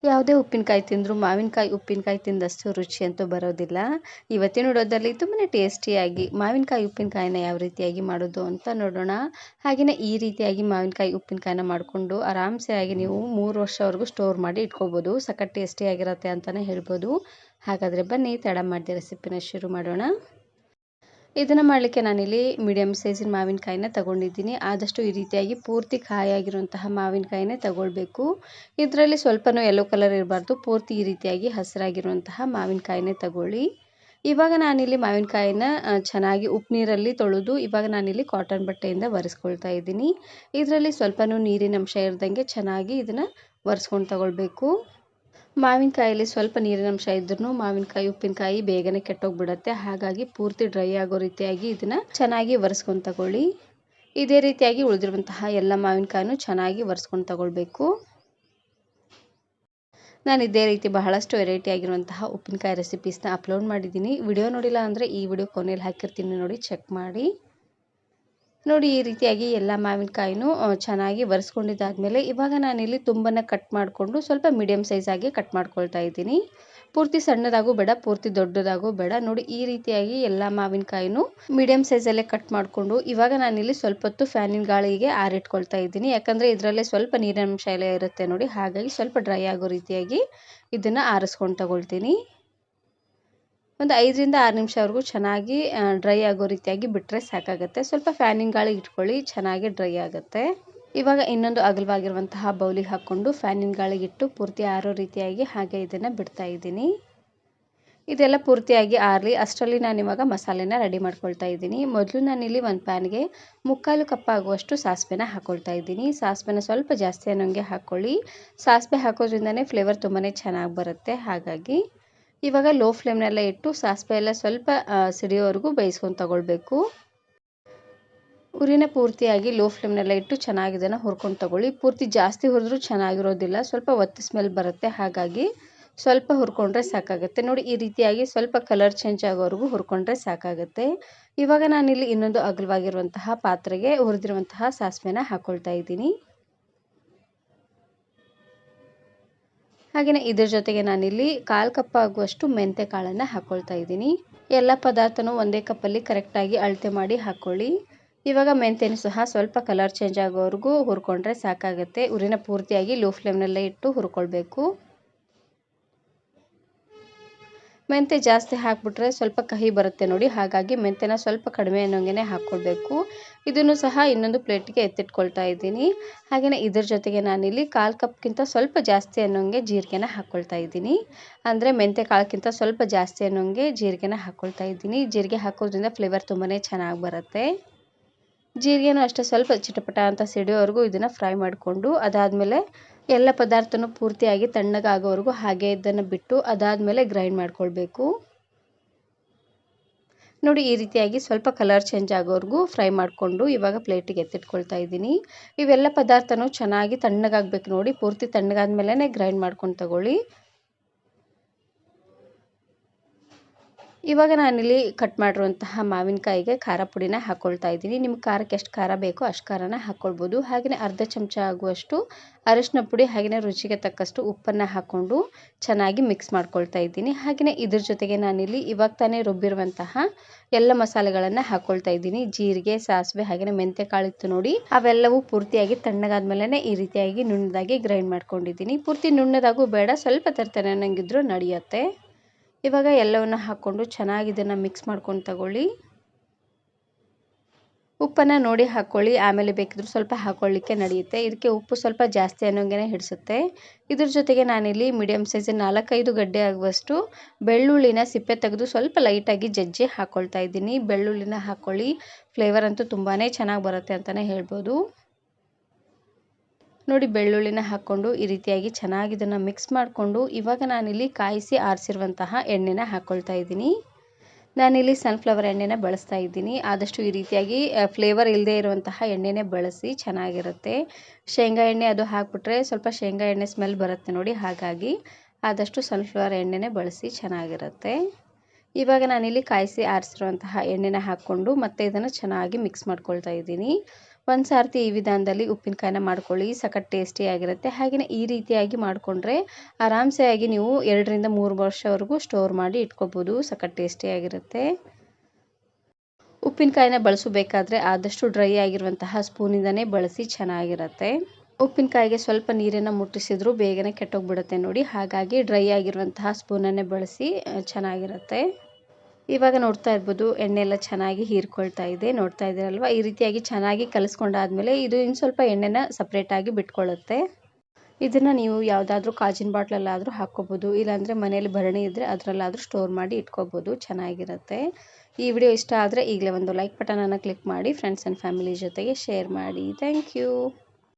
ಯಾವುದೇ ಉಪ್ಪಿನಕಾಯಿ ತಿಂದರೂ ಮಾವಿನಕಾಯಿ ಉಪ್ಪಿನಕಾಯಿ ತಿಂದಷ್ಟು ರುಚಿ ಅಂತೂ ಬರೋದಿಲ್ಲ. ಇವತ್ತಿನ ವಿಡಿಯೋದಲ್ಲಿ ತುಂಬಾ ಟೇಸ್ಟಿಯಾಗಿ ಮಾವಿನಕಾಯಿ ಉಪ್ಪಿನಕಾಯಿನ ಯಾವ ರೀತಿಯಾಗಿ ಮಾಡೋದು ಅಂತ ನೋಡೋಣ. ಹಾಗೆಯೇ ಈ ರೀತಿಯಾಗಿ ಮಾವಿನಕಾಯಿ ಉಪ್ಪಿನಕಾಯಿನ ಮಾಡಿಕೊಂಡು ಆರಾಮ್ಸೆ ಆಗಿ ನೀವು 3 ವರ್ಷವರೆಗೂ ಸ್ಟೋರ್ ಮಾಡಿ ಇಟ್ಕೋಬೋದು. ಸಖತ್ ಟೇಸ್ಟಿಯಾಗಿರುತ್ತೆ ಅಂತಲೇ ಹೇಳ್ಬೋದು. ಹಾಗಾದರೆ ಬನ್ನಿ ತಡ ಮಾಡದೆ ರೆಸಿಪಿನ ಶುರು ಮಾಡೋಣ. ಇದನ್ನು ಮಾಡಲಿಕ್ಕೆ ನಾನಿಲ್ಲಿ ಮೀಡಿಯಮ್ ಸೈಜಿನ ಮಾವಿನಕಾಯಿನ ತಗೊಂಡಿದ್ದೀನಿ. ಆದಷ್ಟು ಈ ರೀತಿಯಾಗಿ ಪೂರ್ತಿ ಕಾಯಾಗಿರುವಂತಹ ಮಾವಿನಕಾಯಿನೇ ತಗೊಳ್ಬೇಕು. ಇದರಲ್ಲಿ ಸ್ವಲ್ಪನೂ ಯೆಲ್ಲೋ ಕಲರ್ ಇರಬಾರ್ದು, ಪೂರ್ತಿ ಈ ರೀತಿಯಾಗಿ ಹಸಿರಾಗಿರುವಂತಹ ಮಾವಿನಕಾಯಿನೇ ತಗೊಳ್ಳಿ. ಇವಾಗ ನಾನಿಲ್ಲಿ ಮಾವಿನಕಾಯಿನ ಚೆನ್ನಾಗಿ ಉಪ್ಪು ನೀರಲ್ಲಿ ತೊಳೆದು ಇವಾಗ ನಾನಿಲ್ಲಿ ಕಾಟನ್ ಬಟ್ಟೆಯಿಂದ ಒರೆಸ್ಕೊಳ್ತಾ ಇದ್ದೀನಿ. ಇದರಲ್ಲಿ ಸ್ವಲ್ಪನೂ ನೀರಿನ ಅಂಶ ಇರದಂಗೆ ಚೆನ್ನಾಗಿ ಇದನ್ನು ಒರೆಸ್ಕೊಂಡು ತಗೊಳ್ಬೇಕು. ಮಾವಿನಕಾಯಲ್ಲಿ ಸ್ವಲ್ಪ ನೀರಿನ ಅಂಶ ಇದ್ರೂ ಮಾವಿನಕಾಯಿ ಉಪ್ಪಿನಕಾಯಿ ಬೇಗನೆ ಕೆಟ್ಟೋಗ್ಬಿಡುತ್ತೆ. ಹಾಗಾಗಿ ಪೂರ್ತಿ ಡ್ರೈ ಆಗೋ ರೀತಿಯಾಗಿ ಇದನ್ನು ಚೆನ್ನಾಗಿ ಒರೆಸ್ಕೊಂಡು ತಗೊಳ್ಳಿ. ಇದೇ ರೀತಿಯಾಗಿ ಉಳಿದಿರುವಂತಹ ಎಲ್ಲ ಮಾವಿನಕಾಯಿನೂ ಚೆನ್ನಾಗಿ ಒರೆಸ್ಕೊಂಡು ತಗೊಳ್ಬೇಕು. ನಾನು ಇದೇ ರೀತಿ ಬಹಳಷ್ಟು ವೆರೈಟಿ ಆಗಿರುವಂತಹ ಉಪ್ಪಿನಕಾಯಿ ರೆಸಿಪೀಸ್ನ ಅಪ್ಲೋಡ್ ಮಾಡಿದ್ದೀನಿ. ವಿಡಿಯೋ ನೋಡಿಲ್ಲ ಅಂದರೆ ಈ ವಿಡಿಯೋ ಕೊನೆಯಲ್ಲಿ ಹಾಕಿರ್ತೀನಿ, ನೋಡಿ ಚೆಕ್ ಮಾಡಿ. ನೋಡಿ ಈ ರೀತಿಯಾಗಿ ಎಲ್ಲ ಮಾವಿನಕಾಯಿನೂ ಚೆನ್ನಾಗಿ ಒರೆಸ್ಕೊಂಡಿದ್ದಾದಮೇಲೆ ಇವಾಗ ನಾನಿಲ್ಲಿ ತುಂಬನ್ನು ಕಟ್ ಮಾಡಿಕೊಂಡು ಸ್ವಲ್ಪ ಮೀಡಿಯಮ್ ಸೈಜಾಗಿ ಕಟ್ ಮಾಡ್ಕೊಳ್ತಾ ಇದ್ದೀನಿ. ಪೂರ್ತಿ ಸಣ್ಣದಾಗೂ ಬೇಡ, ಪೂರ್ತಿ ದೊಡ್ಡದಾಗೂ ಬೇಡ. ನೋಡಿ ಈ ರೀತಿಯಾಗಿ ಎಲ್ಲ ಮಾವಿನಕಾಯಿನೂ ಮೀಡಿಯಮ್ ಸೈಜಲ್ಲೇ ಕಟ್ ಮಾಡಿಕೊಂಡು ಇವಾಗ ನಾನಿಲ್ಲಿ ಸ್ವಲ್ಪ ಹೊತ್ತು ಫ್ಯಾನಿನ ಗಾಳಿಗೆ ಆರಿಟ್ಕೊಳ್ತಾ ಇದ್ದೀನಿ. ಯಾಕಂದರೆ ಇದರಲ್ಲೇ ಸ್ವಲ್ಪ ನೀರಿನ ಅಂಶ ಎಲ್ಲ ಇರುತ್ತೆ ನೋಡಿ, ಹಾಗಾಗಿ ಸ್ವಲ್ಪ ಡ್ರೈ ಆಗೋ ರೀತಿಯಾಗಿ ಇದನ್ನು ಆರಿಸ್ಕೊಂಡು ತಗೊಳ್ತೀನಿ. ಒಂದು 5ರಿಂದ 6 ನಿಮಿಷವರೆಗೂ ಚೆನ್ನಾಗಿ ಡ್ರೈ ಆಗೋ ರೀತಿಯಾಗಿ ಬಿಟ್ಟರೆ ಸಾಕಾಗುತ್ತೆ. ಸ್ವಲ್ಪ ಫ್ಯಾನಿನ ಗಾಳಿ ಇಟ್ಕೊಳ್ಳಿ, ಚೆನ್ನಾಗಿ ಡ್ರೈ ಆಗುತ್ತೆ. ಇವಾಗ ಇನ್ನೊಂದು ಅಗಲವಾಗಿರುವಂತಹ ಬೌಲಿಗೆ ಹಾಕ್ಕೊಂಡು ಫ್ಯಾನಿನ ಗಾಳಿಗಿಟ್ಟು ಪೂರ್ತಿ ಆರೋ ರೀತಿಯಾಗಿ ಹಾಗೆ ಇದನ್ನು ಬಿಡ್ತಾ ಇದ್ದೀನಿ. ಇದೆಲ್ಲ ಪೂರ್ತಿಯಾಗಿ ಆರಲಿ, ಅಷ್ಟರಲ್ಲಿ ನಾನಿವಾಗ ಮಸಾಲೆನ ರೆಡಿ ಮಾಡ್ಕೊಳ್ತಾ ಇದ್ದೀನಿ. ಮೊದಲು ನಾನಿಲ್ಲಿ ಒಂದು ಪ್ಯಾನ್ಗೆ 3/4 ಕಪ್ ಆಗುವಷ್ಟು ಸಾಸಿವೆನ ಹಾಕ್ಕೊಳ್ತಾ ಇದ್ದೀನಿ. ಸಾಸಿವೆನ ಸ್ವಲ್ಪ ಜಾಸ್ತಿ ಅನ್ನೋಂಗೆ ಹಾಕ್ಕೊಳ್ಳಿ. ಸಾಸಿವೆ ಹಾಕೋದ್ರಿಂದನೇ ಫ್ಲೇವರ್ ತುಂಬಾ ಚೆನ್ನಾಗಿ ಬರುತ್ತೆ. ಹಾಗಾಗಿ ಇವಾಗ ಲೋ ಫ್ಲೇಮ್ನೆಲ್ಲ ಇಟ್ಟು ಸಾಸಿವೆ ಎಲ್ಲ ಸ್ವಲ್ಪ ಸಿಡಿಯೋವರೆಗೂ ಬೇಯಿಸ್ಕೊಂಡು ತಗೊಳ್ಬೇಕು. ಉರಿನ ಪೂರ್ತಿಯಾಗಿ ಲೋ ಫ್ಲೇಮ್ನೆಲ್ಲ ಇಟ್ಟು ಚೆನ್ನಾಗಿ ಇದನ್ನು ಹುರ್ಕೊಂಡು ತಗೊಳ್ಳಿ. ಪೂರ್ತಿ ಜಾಸ್ತಿ ಹುರಿದ್ರೂ ಚೆನ್ನಾಗಿರೋದಿಲ್ಲ, ಸ್ವಲ್ಪ ಒತ್ತಿ ಸ್ಮೆಲ್ ಬರುತ್ತೆ. ಹಾಗಾಗಿ ಸ್ವಲ್ಪ ಹುರ್ಕೊಂಡ್ರೆ ಸಾಕಾಗುತ್ತೆ. ನೋಡಿ ಈ ರೀತಿಯಾಗಿ ಸ್ವಲ್ಪ ಕಲರ್ ಚೇಂಜ್ ಆಗೋವರೆಗೂ ಹುರ್ಕೊಂಡ್ರೆ ಸಾಕಾಗುತ್ತೆ. ಇವಾಗ ನಾನಿಲ್ಲಿ ಇನ್ನೊಂದು ಅಗಲವಾಗಿರುವಂತಹ ಪಾತ್ರೆಗೆ ಹುರಿದಿರುವಂತಹ ಸಾಸಿವೆನ ಹಾಕ್ಕೊಳ್ತಾ ಇದ್ದೀನಿ. ಹಾಗೆಯೇ ಇದ್ರ ಜೊತೆಗೆ ನಾನಿಲ್ಲಿ 1/4 ಕಪ್ ಆಗುವಷ್ಟು ಮೆಂತ್ಯ ಕಾಳನ್ನು ಹಾಕ್ಕೊಳ್ತಾ ಇದ್ದೀನಿ. ಎಲ್ಲ ಪದಾರ್ಥನೂ ಒಂದೇ ಕಪ್ಪಲ್ಲಿ ಕರೆಕ್ಟಾಗಿ ಅಳತೆ ಮಾಡಿ ಹಾಕ್ಕೊಳ್ಳಿ. ಇವಾಗ ಮೆಂತ್ಯನೂ ಸಹ ಸ್ವಲ್ಪ ಕಲರ್ ಚೇಂಜ್ ಆಗೋವರೆಗೂ ಹುರ್ಕೊಂಡ್ರೆ ಸಾಕಾಗುತ್ತೆ. ಉರಿನ ಪೂರ್ತಿಯಾಗಿ ಲೋ ಫ್ಲೇಮ್ನಲ್ಲೇ ಇಟ್ಟು ಹುರ್ಕೊಳ್ಬೇಕು. ಮೆಂತ್ಯ ಜಾಸ್ತಿ ಹಾಕ್ಬಿಟ್ರೆ ಸ್ವಲ್ಪ ಕಹಿ ಬರುತ್ತೆ ನೋಡಿ, ಹಾಗಾಗಿ ಮೆಂತ್ಯನ ಸ್ವಲ್ಪ ಕಡಿಮೆ ಅನ್ನೋಂಗೆ ಹಾಕ್ಕೊಳ್ಬೇಕು. ಇದನ್ನು ಸಹ ಇನ್ನೊಂದು ಪ್ಲೇಟ್ಗೆ ಎತ್ತಿಟ್ಕೊಳ್ತಾ ಇದ್ದೀನಿ. ಹಾಗೆಯೇ ಇದ್ರ ಜೊತೆಗೆ ನಾನಿಲ್ಲಿ 1/4 ಕಪ್ಗಿಂತ ಸ್ವಲ್ಪ ಜಾಸ್ತಿ ಅನ್ನೋಂಗೆ ಜೀರಿಗೆನ ಹಾಕ್ಕೊಳ್ತಾ ಇದ್ದೀನಿ. ಅಂದರೆ ಮೆಂತ್ಯ ಕಾಳಕ್ಕಿಂತ ಸ್ವಲ್ಪ ಜಾಸ್ತಿ ಅನ್ನೋಂಗೆ ಜೀರಿಗೆನ ಹಾಕ್ಕೊಳ್ತಾ ಇದ್ದೀನಿ. ಜೀರಿಗೆ ಹಾಕೋದ್ರಿಂದ ಫ್ಲೇವರ್ ತುಂಬಾ ಚೆನ್ನಾಗಿ ಬರುತ್ತೆ. ಜೀರಿಗೆನೂ ಅಷ್ಟೇ ಸ್ವಲ್ಪ ಚಿಟಪಟ ಅಂತ ಸಿಡಿಯೋವರೆಗೂ ಇದನ್ನು ಫ್ರೈ ಮಾಡಿಕೊಂಡು ಅದಾದಮೇಲೆ ಎಲ್ಲ ಪದಾರ್ಥನೂ ಪೂರ್ತಿಯಾಗಿ ತಣ್ಣಗಾಗೋವರೆಗೂ ಹಾಗೆ ಇದನ್ನು ಬಿಟ್ಟು ಅದಾದಮೇಲೆ ಗ್ರೈಂಡ್ ಮಾಡ್ಕೊಳ್ಬೇಕು. ನೋಡಿ ಈ ರೀತಿಯಾಗಿ ಸ್ವಲ್ಪ ಕಲರ್ ಚೇಂಜ್ ಆಗೋವರೆಗೂ ಫ್ರೈ ಮಾಡಿಕೊಂಡು ಇವಾಗ ಪ್ಲೇಟಿಗೆ ಎತ್ತಿಟ್ಕೊಳ್ತಾ ಇದ್ದೀನಿ. ಇವೆಲ್ಲ ಪದಾರ್ಥನೂ ಚೆನ್ನಾಗಿ ತಣ್ಣಗಾಗಬೇಕು ನೋಡಿ, ಪೂರ್ತಿ ತಣ್ಣಗಾದ್ಮೇಲೆ ಗ್ರೈಂಡ್ ಮಾಡ್ಕೊಂಡು ತಗೊಳ್ಳಿ. ಇವಾಗ ನಾನಿಲ್ಲಿ ಕಟ್ ಮಾಡಿರುವಂತಹ ಮಾವಿನಕಾಯಿಗೆ ಖಾರ ಪುಡಿನ ಹಾಕ್ಕೊಳ್ತಾ ಇದ್ದೀನಿ. ನಿಮ್ಗೆ ಖಾರಕ್ಕೆ ಎಷ್ಟು ಖಾರ ಬೇಕೋ ಅಷ್ಟು ಖಾರನ ಹಾಕ್ಕೊಳ್ಬೋದು. ಹಾಗೆಯೇ ಅರ್ಧ ಚಮಚ ಆಗುವಷ್ಟು ಅರಿಶಿನ ಪುಡಿ, ಹಾಗೆಯೇ ರುಚಿಗೆ ತಕ್ಕಷ್ಟು ಉಪ್ಪನ್ನು ಹಾಕ್ಕೊಂಡು ಚೆನ್ನಾಗಿ ಮಿಕ್ಸ್ ಮಾಡ್ಕೊಳ್ತಾ ಇದ್ದೀನಿ. ಹಾಗೆಯೇ ಇದ್ರ ಜೊತೆಗೆ ನಾನಿಲ್ಲಿ ಇವಾಗ ತಾನೇ ರುಬ್ಬಿರುವಂತಹ ಎಲ್ಲ ಮಸಾಲೆಗಳನ್ನು ಹಾಕ್ಕೊಳ್ತಾ ಇದ್ದೀನಿ. ಜೀರಿಗೆ, ಸಾಸಿವೆ, ಹಾಗೆಯೇ ಮೆಂತ್ಯ ಕಾಳಿತ್ತು ನೋಡಿ, ಅವೆಲ್ಲವೂ ಪೂರ್ತಿಯಾಗಿ ತಣ್ಣಗಾದ್ಮೇಲೆ ಈ ರೀತಿಯಾಗಿ ನುಣ್ಣದಾಗಿ ಗ್ರೈಂಡ್ ಮಾಡ್ಕೊಂಡಿದ್ದೀನಿ. ಪೂರ್ತಿ ನುಣ್ಣದಾಗೂ ಬೇಡ, ಸ್ವಲ್ಪ ತರ್ತನೆ ಅನ್ನಂಗಿದ್ರೂ ನಡೆಯುತ್ತೆ. ಇವಾಗ ಎಲ್ಲವನ್ನು ಹಾಕ್ಕೊಂಡು ಚೆನ್ನಾಗಿ ಇದನ್ನು ಮಿಕ್ಸ್ ಮಾಡ್ಕೊಂಡು ತಗೊಳ್ಳಿ. ಉಪ್ಪನ್ನು ನೋಡಿ ಹಾಕ್ಕೊಳ್ಳಿ, ಆಮೇಲೆ ಬೇಕಿದ್ರೂ ಸ್ವಲ್ಪ ಹಾಕ್ಕೊಳ್ಳಿಕ್ಕೆ ನಡೆಯುತ್ತೆ. ಇದಕ್ಕೆ ಉಪ್ಪು ಸ್ವಲ್ಪ ಜಾಸ್ತಿ ಅನ್ನೋಂಗೆ ಹಿಡಿಸುತ್ತೆ. ಇದ್ರ ಜೊತೆಗೆ ನಾನಿಲ್ಲಿ ಮೀಡಿಯಮ್ ಸೈಜಿನ 4-5 ಗಡ್ಡೆ ಆಗುವಷ್ಟು ಬೆಳ್ಳುಳ್ಳಿನ ಸಿಪ್ಪೆ ತೆಗೆದು ಸ್ವಲ್ಪ ಲೈಟಾಗಿ ಜಜ್ಜಿ ಹಾಕ್ಕೊಳ್ತಾ ಇದ್ದೀನಿ. ಬೆಳ್ಳುಳ್ಳಿನ ಹಾಕ್ಕೊಳ್ಳಿ, ಫ್ಲೇವರ್ ಅಂತೂ ತುಂಬಾ ಚೆನ್ನಾಗಿ ಬರುತ್ತೆ ಅಂತಲೇ ಹೇಳ್ಬೋದು. ನೋಡಿ ಬೆಳ್ಳುಳ್ಳಿನ ಹಾಕ್ಕೊಂಡು ಈ ರೀತಿಯಾಗಿ ಚೆನ್ನಾಗಿ ಇದನ್ನು ಮಿಕ್ಸ್ ಮಾಡಿಕೊಂಡು ಇವಾಗ ನಾನಿಲ್ಲಿ ಕಾಯಿಸಿ ಆರಿಸಿರುವಂತಹ ಎಣ್ಣೆನ ಹಾಕ್ಕೊಳ್ತಾ ಇದ್ದೀನಿ. ನಾನಿಲ್ಲಿ ಸನ್ಫ್ಲವರ್ ಎಣ್ಣೆನ ಬಳಸ್ತಾ ಇದ್ದೀನಿ. ಆದಷ್ಟು ಈ ರೀತಿಯಾಗಿ ಫ್ಲೇವರ್ ಇಲ್ಲದೆ ಇರುವಂತಹ ಎಣ್ಣೆನೇ ಬಳಸಿ, ಚೆನ್ನಾಗಿರುತ್ತೆ. ಶೇಂಗಾ ಎಣ್ಣೆ ಅದು ಹಾಕ್ಬಿಟ್ರೆ ಸ್ವಲ್ಪ ಶೇಂಗಾ ಎಣ್ಣೆ ಸ್ಮೆಲ್ ಬರುತ್ತೆ ನೋಡಿ, ಹಾಗಾಗಿ ಆದಷ್ಟು ಸನ್ಫ್ಲವರ್ ಎಣ್ಣೆನೇ ಬಳಸಿ, ಚೆನ್ನಾಗಿರುತ್ತೆ. ಇವಾಗ ನಾನಿಲ್ಲಿ ಕಾಯಿಸಿ ಆರಿಸಿರುವಂತಹ ಎಣ್ಣೆನ ಹಾಕ್ಕೊಂಡು ಮತ್ತೆ ಇದನ್ನು ಚೆನ್ನಾಗಿ ಮಿಕ್ಸ್ ಮಾಡ್ಕೊಳ್ತಾ ಇದ್ದೀನಿ. ಒಂದು ಸಾರ್ತಿ ಈ ವಿಧಾನದಲ್ಲಿ ಉಪ್ಪಿನಕಾಯಿನ ಮಾಡ್ಕೊಳ್ಳಿ, ಸಖತ್ ಟೇಸ್ಟಿಯಾಗಿರುತ್ತೆ. ಹಾಗೆಯೇ ಈ ರೀತಿಯಾಗಿ ಮಾಡಿಕೊಂಡ್ರೆ ಆರಾಮ್ಸೆ ಆಗಿ ನೀವು 2ರಿಂದ 3 ವರ್ಷವರೆಗೂ ಸ್ಟೋರ್ ಮಾಡಿ ಇಟ್ಕೋಬೋದು. ಸಖತ್ ಟೇಸ್ಟಿಯಾಗಿರುತ್ತೆ. ಉಪ್ಪಿನಕಾಯಿನ ಬಳಸಬೇಕಾದ್ರೆ ಆದಷ್ಟು ಡ್ರೈ ಆಗಿರುವಂತಹ ಸ್ಪೂನಿಂದನೇ ಬಳಸಿ, ಚೆನ್ನಾಗಿರುತ್ತೆ. ಉಪ್ಪಿನಕಾಯಿಗೆ ಸ್ವಲ್ಪ ನೀರನ್ನು ಮುಟ್ಟಿಸಿದ್ರೂ ಬೇಗನೆ ಕೆಟ್ಟೋಗ್ಬಿಡುತ್ತೆ ನೋಡಿ. ಹಾಗಾಗಿ ಡ್ರೈ ಆಗಿರುವಂತಹ ಸ್ಪೂನನ್ನೇ ಬಳಸಿ, ಚೆನ್ನಾಗಿರುತ್ತೆ. ಇವಾಗ ನೋಡ್ತಾ ಇರ್ಬೋದು ಎಣ್ಣೆ ಎಲ್ಲ ಚೆನ್ನಾಗಿ ಹೀರ್ಕೊಳ್ತಾ ಇದೆ. ನೋಡ್ತಾ ಇದ್ದೀರಲ್ವ, ಈ ರೀತಿಯಾಗಿ ಚೆನ್ನಾಗಿ ಕಲಿಸ್ಕೊಂಡಾದ್ಮೇಲೆ ಇದು ಇನ್ನು ಸ್ವಲ್ಪ ಎಣ್ಣೆನ ಸಪ್ರೇಟಾಗಿ ಬಿಟ್ಕೊಳ್ಳುತ್ತೆ. ಇದನ್ನು ನೀವು ಯಾವುದಾದ್ರೂ ಕಾಜಿನ ಬಾಟ್ಲಲ್ಲಾದರೂ ಹಾಕ್ಕೋಬೋದು, ಇಲ್ಲಾಂದರೆ ಮನೇಲಿ ಭರಣಿ ಇದ್ದರೆ ಅದರಲ್ಲಾದರೂ ಸ್ಟೋರ್ ಮಾಡಿ ಇಟ್ಕೋಬೋದು, ಚೆನ್ನಾಗಿರುತ್ತೆ. ಈ ವಿಡಿಯೋ ಇಷ್ಟ ಆದರೆ ಈಗಲೇ ಒಂದು ಲೈಕ್ ಬಟನನ್ನು ಕ್ಲಿಕ್ ಮಾಡಿ, ಫ್ರೆಂಡ್ಸ್ ಆ್ಯಂಡ್ ಫ್ಯಾಮಿಲಿ ಜೊತೆಗೆ ಶೇರ್ ಮಾಡಿ. Thank you.